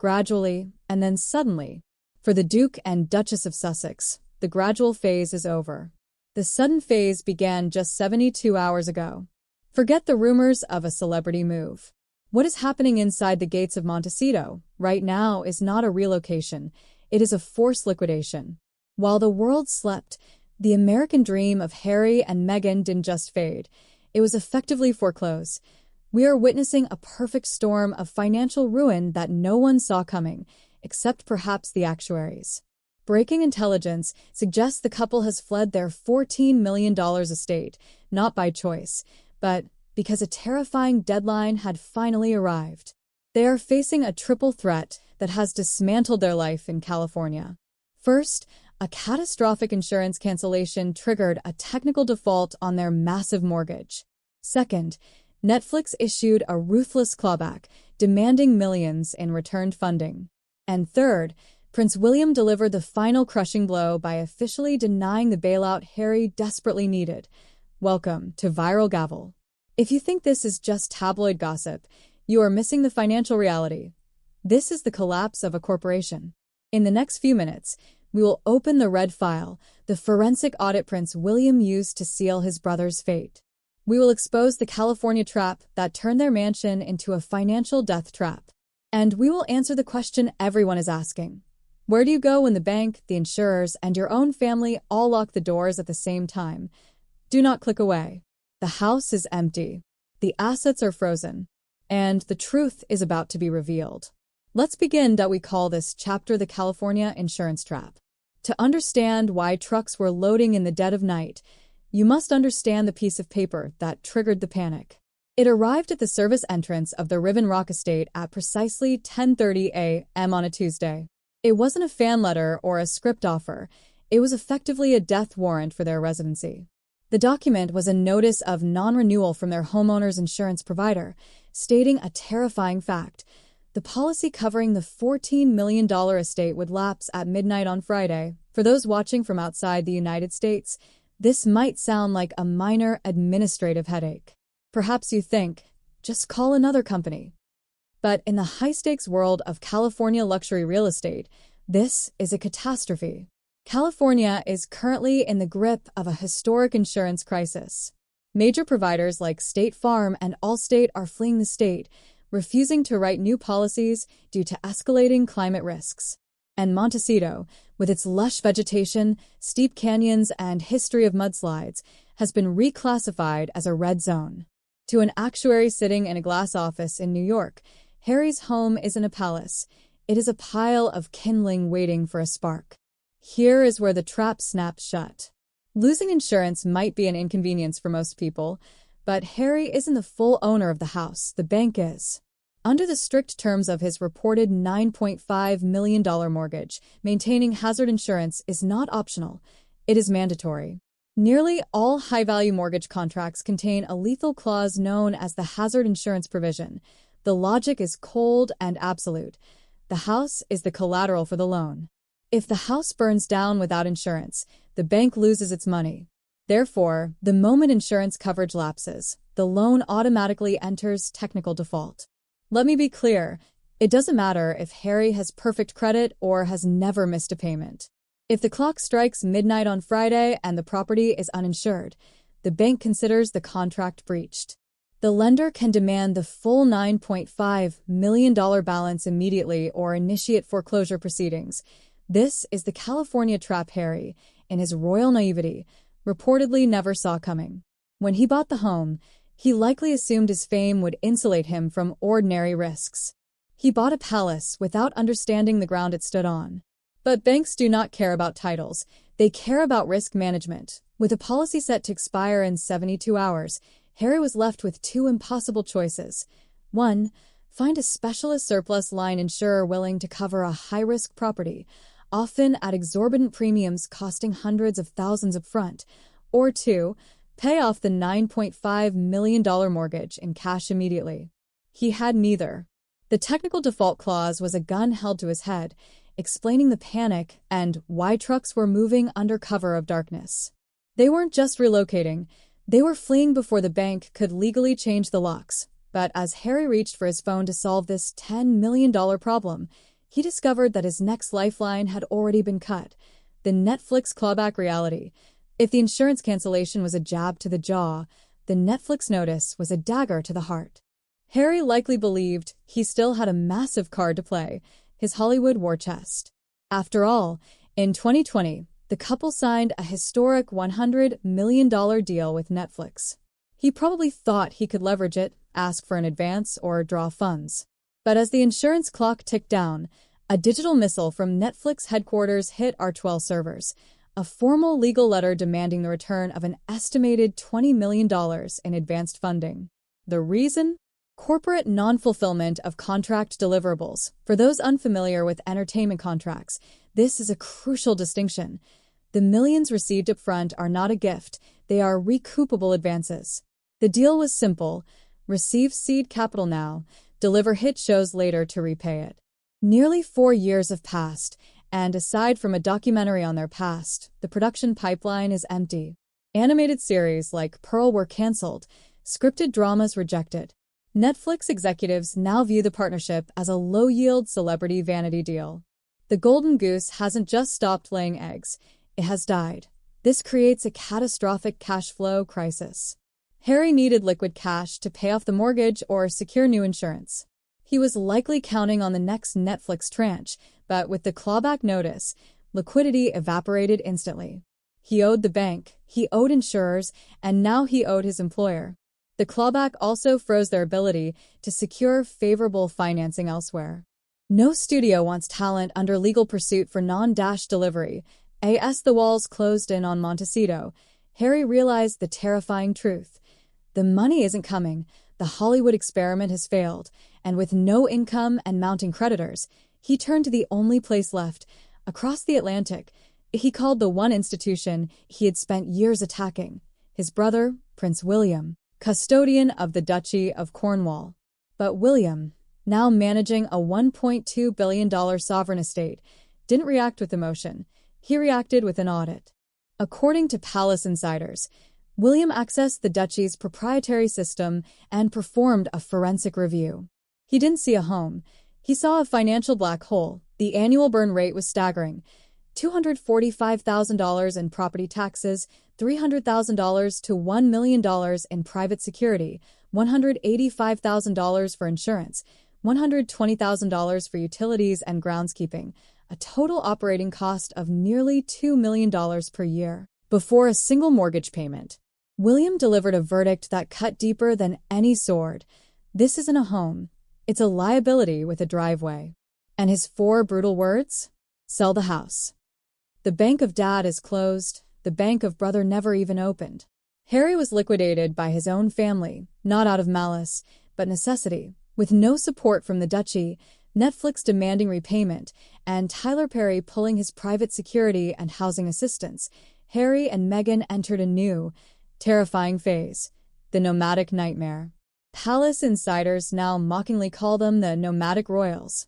gradually, and then suddenly. For the Duke and Duchess of Sussex, the gradual phase is over. The sudden phase began just 72 hours ago. Forget the rumors of a celebrity move. What is happening inside the gates of Montecito right now is not a relocation, it is a forced liquidation. While the world slept, the American dream of Harry and Meghan didn't just fade, it was effectively foreclosed. We are witnessing a perfect storm of financial ruin that no one saw coming, except perhaps the actuaries. Breaking intelligence suggests the couple has fled their $14 million estate, not by choice, but because a terrifying deadline had finally arrived. They are facing a triple threat that has dismantled their life in California. First, a catastrophic insurance cancellation triggered a technical default on their massive mortgage. Second, Netflix issued a ruthless clawback, demanding millions in returned funding. And third, Prince William delivered the final crushing blow by officially denying the bailout Harry desperately needed. Welcome to Viral Gavel. If you think this is just tabloid gossip, you are missing the financial reality. This is the collapse of a corporation. In the next few minutes, we will open the red file, the forensic audit Prince William used to seal his brother's fate. We will expose the California trap that turned their mansion into a financial death trap. And we will answer the question everyone is asking. Where do you go when the bank, the insurers, and your own family all lock the doors at the same time? Do not click away. The house is empty. The assets are frozen. And the truth is about to be revealed. Let's begin that we call this chapter the California insurance trap. To understand why trucks were loading in the dead of night, you must understand the piece of paper that triggered the panic. It arrived at the service entrance of the Riven Rock estate at precisely 10:30 a.m. on a Tuesday. It wasn't a fan letter or a script offer. It was effectively a death warrant for their residency. The document was a notice of non-renewal from their homeowner's insurance provider, stating a terrifying fact. The policy covering the $14 million estate would lapse at midnight on Friday. For those watching from outside the United States, this might sound like a minor administrative headache. Perhaps you think, just call another company. But in the high-stakes world of California luxury real estate, this is a catastrophe. California is currently in the grip of a historic insurance crisis. Major providers like State Farm and Allstate are fleeing the state, refusing to write new policies due to escalating climate risks. And Montecito, with its lush vegetation, steep canyons, and history of mudslides, has been reclassified as a red zone. To an actuary sitting in a glass office in New York, Harry's home isn't a palace. It is a pile of kindling waiting for a spark. Here is where the trap snaps shut. Losing insurance might be an inconvenience for most people, but Harry isn't the full owner of the house, the bank is. Under the strict terms of his reported $9.5 million mortgage, maintaining hazard insurance is not optional, it is mandatory. Nearly all high-value mortgage contracts contain a lethal clause known as the hazard insurance provision. The logic is cold and absolute. The house is the collateral for the loan. If the house burns down without insurance, the bank loses its money. Therefore, the moment insurance coverage lapses, the loan automatically enters technical default. Let me be clear, it doesn't matter if Harry has perfect credit or has never missed a payment. If the clock strikes midnight on Friday and the property is uninsured, the bank considers the contract breached. The lender can demand the full $9.5 million balance immediately or initiate foreclosure proceedings. This is the California trap Harry, in his royal naivety, reportedly never saw coming. When he bought the home, he likely assumed his fame would insulate him from ordinary risks. He bought a palace without understanding the ground it stood on. But banks do not care about titles. They care about risk management. With a policy set to expire in 72 hours, Harry was left with two impossible choices. 1. Find a specialist surplus line insurer willing to cover a high-risk property, often at exorbitant premiums costing hundreds of thousands up front. Or 2. Pay off the $9.5 million mortgage in cash immediately. He had neither. The technical default clause was a gun held to his head, explaining the panic and why trucks were moving under cover of darkness. They weren't just relocating, they were fleeing before the bank could legally change the locks. But as Harry reached for his phone to solve this $10 million problem, he discovered that his next lifeline had already been cut. The Netflix clawback reality. If the insurance cancellation was a jab to the jaw, the Netflix notice was a dagger to the heart. Harry likely believed he still had a massive card to play, his Hollywood war chest. After all, in 2020, the couple signed a historic $100 million deal with Netflix. He probably thought he could leverage it, ask for an advance, or draw funds. But as the insurance clock ticked down, a digital missile from Netflix headquarters hit our 12 servers, a formal legal letter demanding the return of an estimated $20 million in advanced funding. The reason? Corporate non-fulfillment of contract deliverables. For those unfamiliar with entertainment contracts, this is a crucial distinction. The millions received upfront are not a gift, they are recoupable advances. The deal was simple: receive seed capital now, deliver hit shows later to repay it. Nearly 4 years have passed, and aside from a documentary on their past, the production pipeline is empty. Animated series like Pearl were cancelled, scripted dramas rejected. Netflix executives now view the partnership as a low-yield celebrity vanity deal. The golden goose hasn't just stopped laying eggs, it has died. This creates a catastrophic cash flow crisis. Harry needed liquid cash to pay off the mortgage or secure new insurance. He was likely counting on the next Netflix tranche, but with the clawback notice, liquidity evaporated instantly. He owed the bank, he owed insurers, and now he owed his employer. The clawback also froze their ability to secure favorable financing elsewhere. No studio wants talent under legal pursuit for non-dash delivery. As the walls closed in on Montecito, Harry realized the terrifying truth. The money isn't coming, the Hollywood experiment has failed, and with no income and mounting creditors, he turned to the only place left, across the Atlantic. He called the one institution he had spent years attacking: his brother, Prince William, custodian of the Duchy of Cornwall. But William, now managing a $1.2 billion sovereign estate, didn't react with emotion. He reacted with an audit. According to palace insiders, William accessed the duchy's proprietary system and performed a forensic review. He didn't see a home. He saw a financial black hole. The annual burn rate was staggering: $245,000 in property taxes, $300,000 to $1 million in private security, $185,000 for insurance, $120,000 for utilities and groundskeeping, a total operating cost of nearly $2 million per year, before a single mortgage payment. William delivered a verdict that cut deeper than any sword. This isn't a home. It's a liability with a driveway. And his 4 brutal words? Sell the house. The bank of dad is closed. The bank of brother never even opened. Harry was liquidated by his own family, not out of malice, but necessity. With no support from the duchy, Netflix demanding repayment, and Tyler Perry pulling his private security and housing assistance, Harry and Meghan entered a new, terrifying phase: the nomadic nightmare. Palace insiders now mockingly call them the nomadic royals.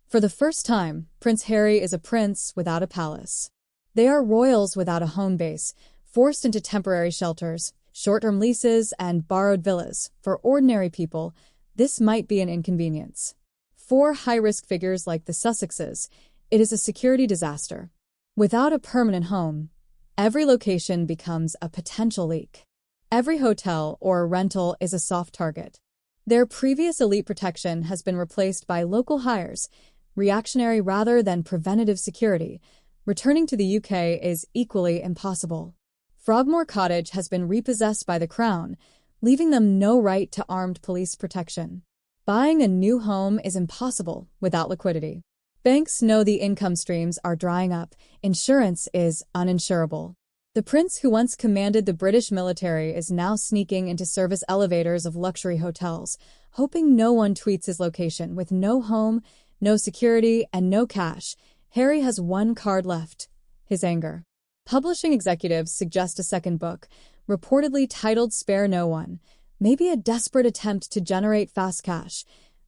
For the first time, Prince Harry is a prince without a palace. They are royals without a home base, forced into temporary shelters, short-term leases, and borrowed villas. For ordinary people, this might be an inconvenience. For high-risk figures like the Sussexes, it is a security disaster. Without a permanent home, every location becomes a potential leak. Every hotel or rental is a soft target. Their previous elite protection has been replaced by local hires, reactionary rather than preventative security. Returning to the UK is equally impossible. Frogmore Cottage has been repossessed by the Crown, leaving them no right to armed police protection. Buying a new home is impossible without liquidity. Banks know the income streams are drying up. Insurance is uninsurable. The prince who once commanded the British military is now sneaking into service elevators of luxury hotels, hoping no one tweets his location. With no home, no security, and no cash, Harry has one card left: his anger. Publishing executives suggest a second book, reportedly titled Spare No One, maybe a desperate attempt to generate fast cash.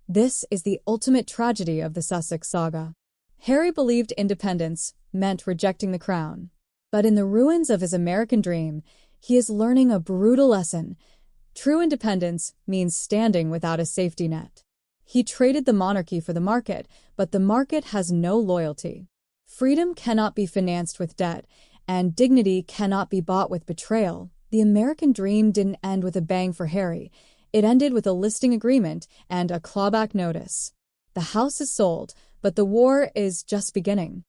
This is the ultimate tragedy of the Sussex saga. Harry believed independence meant rejecting the crown. But in the ruins of his American dream, he is learning a brutal lesson. True independence means standing without a safety net. He traded the monarchy for the market, but the market has no loyalty. Freedom cannot be financed with debt, and dignity cannot be bought with betrayal. The American dream didn't end with a bang for Harry. It ended with a listing agreement and a clawback notice. The house is sold, but the war is just beginning.